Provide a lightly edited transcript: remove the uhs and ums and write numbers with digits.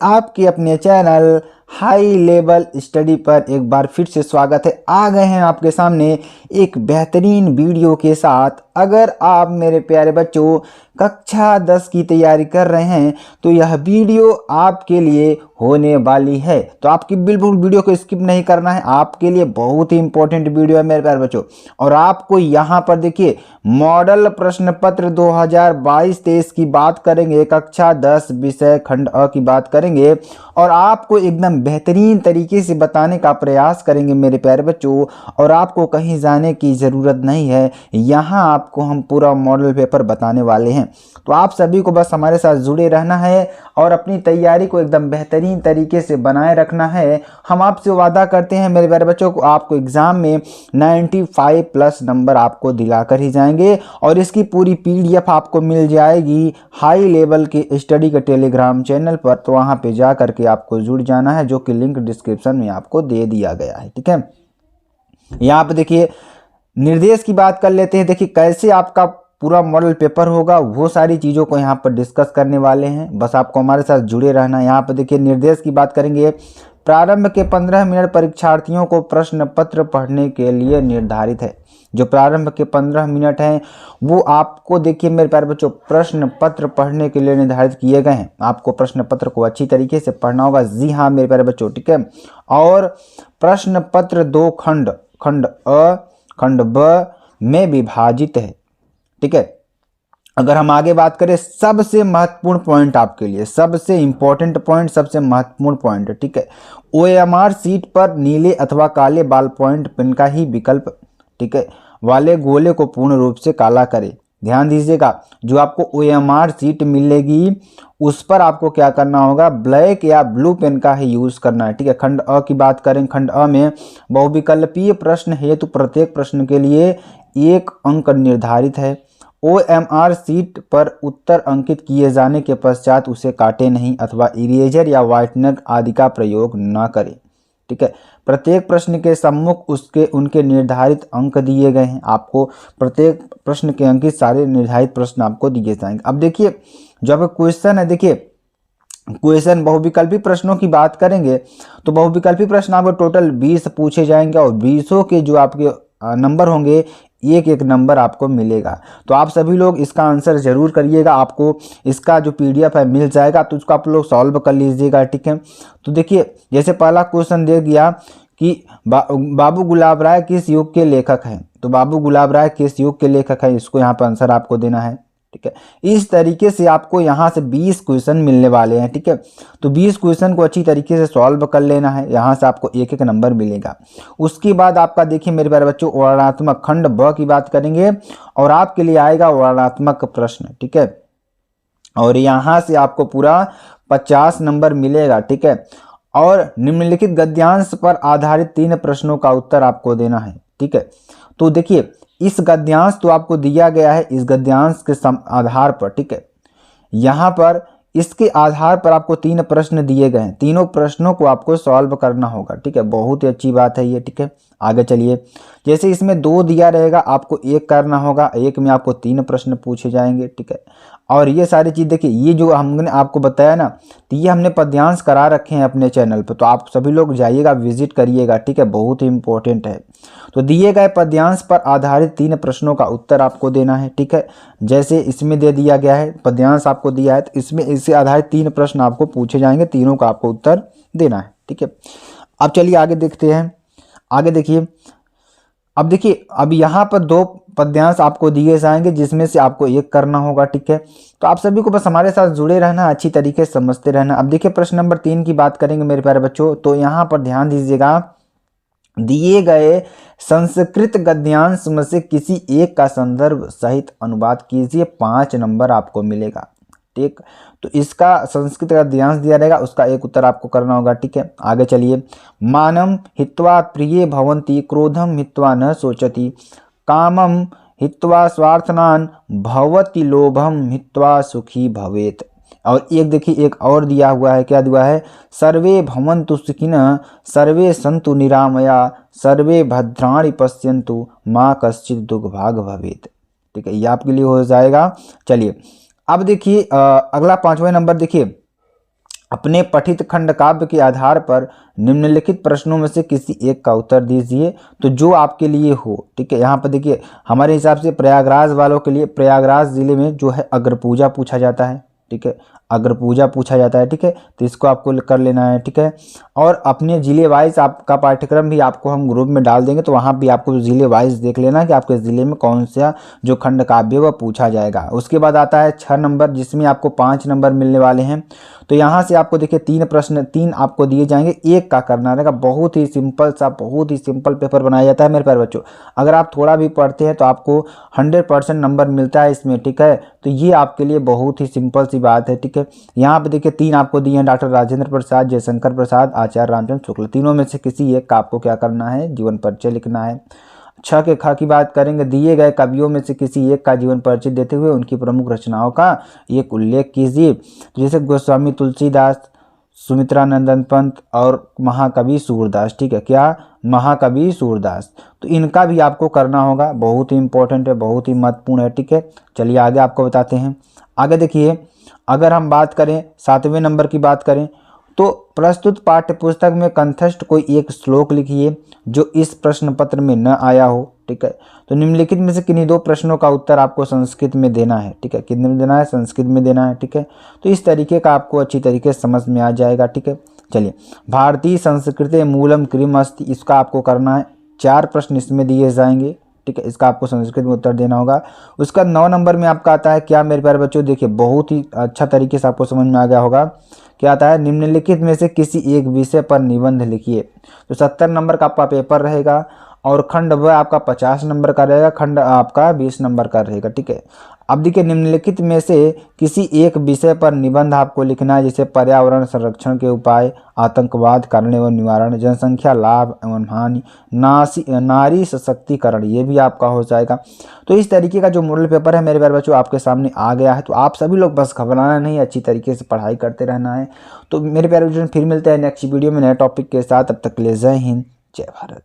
आपके अपने channel high level study पर एक बार फिर से स्वागत है। आ गए हैं आपके सामने एक बेहतरीन वीडियो के साथ। अगर आप मेरे प्यारे बच्चों कक्षा 10 की तैयारी कर रहे हैं तो यह वीडियो आपके लिए होने वाली है। तो आपकी बिल्कुल वीडियो को स्किप नहीं करना है, आपके लिए बहुत ही इंपॉर्टेंट वीडियो है मेरे प्यारे बच्चों। और आपको यहाँ पर देखिए मॉडल प्रश्न पत्र 2022-23 की बात करेंगे, कक्षा 10 विषय खंड अ की बात करेंगे और आपको एकदम बेहतरीन तरीके से बताने का प्रयास करेंगे मेरे प्यारे बच्चों। और आपको कहीं जाने की ज़रूरत नहीं है, यहाँ आपको हम पूरा मॉडल पेपर बताने वाले हैं। तो आप सभी को बस हमारे साथ जुड़े रहना है और अपनी तैयारी को एकदम बेहतरीन तरीके से बनाए रखना है। हम आपसे वादा करते हैं मेरे प्यारे बच्चों को आपको एग्ज़ाम में 95+ नंबर आपको दिलाकर ही जाएंगे। और इसकी पूरी PDF आपको मिल जाएगी हाई लेवल के स्टडी के टेलीग्राम चैनल पर। तो वहाँ पे जा करके आपको जुड़ जाना है, जो कि लिंक डिस्क्रिप्शन में आपको दे दिया गया है। ठीक है, यहाँ पे देखिए निर्देश की बात कर लेते हैं। देखिए कैसे आपका पूरा मॉडल पेपर होगा, वो सारी चीज़ों को यहाँ पर डिस्कस करने वाले हैं। बस आपको हमारे साथ जुड़े रहना है। यहाँ पर देखिए निर्देश की बात करेंगे। प्रारंभ के 15 मिनट परीक्षार्थियों को प्रश्न पत्र पढ़ने के लिए निर्धारित है। जो प्रारंभ के 15 मिनट हैं वो आपको देखिए मेरे प्यारे बच्चों प्रश्न पत्र पढ़ने के लिए निर्धारित किए गए हैं। आपको प्रश्न पत्र को अच्छी तरीके से पढ़ना होगा। जी हाँ मेरे प्यारे बच्चों, ठीक है। और प्रश्न पत्र 2 खंड, खंड अ खंड ब में विभाजित है। ठीक है, अगर हम आगे बात करें सबसे महत्वपूर्ण पॉइंट आपके लिए, सबसे इंपॉर्टेंट पॉइंट, सबसे महत्वपूर्ण पॉइंट, ठीक है, OMR सीट पर नीले अथवा काले बाल पॉइंट पेन का ही विकल्प, ठीक है, वाले गोले को पूर्ण रूप से काला करें। ध्यान दीजिएगा, जो आपको OMR सीट मिलेगी उस पर आपको क्या करना होगा, ब्लैक या ब्लू पेन का ही यूज करना है। ठीक है, खंड अ की बात करें, खंड अ में बहुविकल्पीय प्रश्न हेतु प्रत्येक प्रश्न के लिए 1 अंक निर्धारित है। OMR सीट पर उत्तर अंकित किए जाने के पश्चात उसे काटे नहीं अथवा इरेजर या व्हाइटनर आदि का प्रयोग न करें। ठीक है, प्रत्येक प्रश्न के सम्मुख उनके निर्धारित अंक दिए गए हैं। आपको प्रत्येक प्रश्न के अंकित सारे निर्धारित प्रश्न आपको दिए जाएंगे। अब देखिए जो आपका क्वेश्चन है, देखिए क्वेश्चन बहुविकल्पी प्रश्नों की बात करेंगे तो बहुविकल्पी प्रश्न आपको टोटल 20 पूछे जाएंगे और 20 के जो आपके नंबर होंगे एक एक नंबर आपको मिलेगा। तो आप सभी लोग इसका आंसर जरूर करिएगा। आपको इसका जो PDF है मिल जाएगा, तो उसको आप लोग सॉल्व कर लीजिएगा। ठीक है, तो देखिए जैसे पहला क्वेश्चन दे दिया कि बाबू गुलाब राय किस युग के लेखक हैं। तो बाबू गुलाब राय किस युग के लेखक हैं, इसको यहाँ पर आंसर आपको देना है। ठीक है, इस तरीके से आपको यहाँ से 20 क्वेश्चन मिलने वाले हैं। ठीक है, तो 20 क्वेश्चन को अच्छी तरीके से सॉल्व कर लेना है। यहाँ से आपको एक एक नंबर मिलेगा। उसके बाद आपका देखिए मेरे प्यारे बच्चों वर्णनात्मक खंड ब की बात करेंगे और आपके लिए आएगा वर्णनात्मक प्रश्न। ठीक है, और यहाँ से आपको पूरा 50 नंबर मिलेगा। ठीक है, और निम्नलिखित गद्यांश पर आधारित 3 प्रश्नों का उत्तर आपको देना है। ठीक है, तो देखिए इस गद्यांश तो आपको दिया गया है, इस गद्यांश के आधार पर, ठीक है, यहाँ पर इसके आधार पर आपको 3 प्रश्न दिए गए हैं। तीनों प्रश्नों को आपको सॉल्व करना होगा। ठीक है, बहुत ही अच्छी बात है ये। ठीक है, आगे चलिए। जैसे इसमें 2 दिया रहेगा, आपको 1 करना होगा, 1 में आपको 3 प्रश्न पूछे जाएंगे। ठीक है, और ये सारी चीज़ देखिए, ये जो हमने आपको बताया ना, तो ये हमने पद्यांश करा रखे हैं अपने चैनल पर। तो आप सभी लोग जाइएगा, विजिट करिएगा। ठीक है, बहुत ही इंपॉर्टेंट है। तो दिए गए पद्यांश पर आधारित 3 प्रश्नों का उत्तर आपको देना है। ठीक है, जैसे इसमें दे दिया गया है, पद्यांश आपको दिया है, तो इसमें इससे आधारित 3 प्रश्न आपको पूछे जाएंगे, तीनों का आपको उत्तर देना है। ठीक है, अब चलिए आगे देखते हैं। आगे देखिए, अब देखिए अब यहाँ पर 2 पद्यांश आपको दिए जाएंगे जिसमें से आपको 1 करना होगा। ठीक है, तो आप सभी को बस हमारे साथ जुड़े रहना, अच्छी तरीके से समझते रहना। अब देखिए प्रश्न नंबर 3 की बात करेंगे मेरे प्यारे बच्चों। तो यहाँ पर ध्यान दीजिएगा, दिए गए संस्कृत गद्यांश में से किसी एक का संदर्भ सहित अनुवाद कीजिए, 5 नंबर आपको मिलेगा। ठीक, तो इसका संस्कृत गद्यांश दिया रहेगा, उसका 1 उत्तर आपको करना होगा। ठीक है, आगे चलिए। मानम हित्वा प्रिये भवन्ति, क्रोधम हित्वा न शोचति, कामम हित्वा स्वार्थनान भवति, लोभम हित्वा सुखी भवेत। और एक देखिए एक और दिया हुआ है, क्या दिया है, सर्वे भवन्तु सुखिनः सर्वे सन्तु निरामया सर्वे भद्राणि पश्यन्तु माँ कश्चित् दुर्भाग् भवेत्। ठीक है, ये आपके लिए हो जाएगा। चलिए अब देखिए अगला 5वां नंबर देखिए, अपने पठित खंड काव्य के आधार पर निम्नलिखित प्रश्नों में से किसी एक का उत्तर दीजिए, तो जो आपके लिए हो। ठीक है, यहाँ पर देखिए हमारे हिसाब से प्रयागराज वालों के लिए प्रयागराज जिले में जो है अग्रपूजा पूछा जाता है। ठीक है, अग्रपूजा पूछा जाता है। ठीक है, तो इसको आपको कर लेना है। ठीक है, और अपने जिले वाइज आपका पाठ्यक्रम भी आपको हम ग्रुप में डाल देंगे, तो वहाँ भी आपको जिले वाइज देख लेना कि आपके ज़िले में कौन सा जो खंड काव्य वह पूछा जाएगा। उसके बाद आता है 6 नंबर, जिसमें आपको 5 नंबर मिलने वाले हैं। तो यहाँ से आपको देखिए 3 प्रश्न 3 आपको दिए जाएंगे, एक का करना रहेगा। बहुत ही सिंपल सा, बहुत ही सिंपल पेपर बनाया जाता है मेरे प्यारे बच्चों। अगर आप थोड़ा भी पढ़ते हैं तो आपको 100% नंबर मिलता है इसमें। ठीक है, तो ये आपके लिए बहुत ही सिंपल सी बात है। ठीक है, यहाँ पे देखिए 3 आपको दिए हैं, डॉक्टर राजेंद्र प्रसाद, जयशंकर प्रसाद, आचार्य रामचंद्र शुक्ल। तीनों में से किसी एक का आपको क्या करना है, जीवन परिचय लिखना है। 6 के ख की बात करेंगे, दिए गए कवियों में से किसी एक का जीवन परिचय देते हुए उनकी प्रमुख रचनाओं का एक उल्लेख कीजिए। तो जैसे गोस्वामी तुलसीदास, सुमित्रानंदन पंत और महाकवि सूरदास। ठीक है, क्या महाकवि सूरदास, तो इनका भी आपको करना होगा। बहुत ही इंपॉर्टेंट है, बहुत ही महत्वपूर्ण है। ठीक है, चलिए आगे आपको बताते हैं। आगे देखिए, अगर हम बात करें 7वें नंबर की बात करें, तो प्रस्तुत पाठ्य पुस्तक में कंठस्थ कोई एक श्लोक लिखिए जो इस प्रश्न पत्र में न आया हो। ठीक है, तो निम्नलिखित में से किन्हीं 2 प्रश्नों का उत्तर आपको संस्कृत में देना है। ठीक है, कितने में देना है, संस्कृत में देना है। ठीक है, तो इस तरीके का आपको अच्छी तरीके से समझ में आ जाएगा। ठीक है, चलिए, भारतीय संस्कृति मूलम किम अस्ति, इसका आपको करना है। 4 प्रश्न इसमें दिए जाएंगे। ठीक है, इसका आपको संस्कृत में उत्तर देना होगा। उसका 9 नंबर में आपका आता है, क्या मेरे प्यारे बच्चों, देखिए बहुत ही अच्छा तरीके से आपको समझ में आ गया होगा। क्या आता है, निम्नलिखित में से किसी एक विषय पर निबंध लिखिए। तो 70 नंबर का आपका पेपर रहेगा और खंड वह आपका 50 नंबर का रहेगा, खंड आपका 20 नंबर का रहेगा। ठीक है, अब देखिए निम्नलिखित में से किसी एक विषय पर निबंध आपको लिखना है, जैसे पर्यावरण संरक्षण के उपाय, आतंकवाद कारण एवं निवारण, जनसंख्या लाभ एवं हानि, नारी सशक्तिकरण, ये भी आपका हो जाएगा। तो इस तरीके का जो मॉडल पेपर है मेरे प्यारे बच्चों आपके सामने आ गया है। तो आप सभी लोग बस घबराना नहीं, अच्छी तरीके से पढ़ाई करते रहना है। तो मेरे प्यारे बच्चों फिर मिलते हैं नेक्स्ट वीडियो में नए टॉपिक के साथ। तब तक के लिए जय हिंद, जय भारत।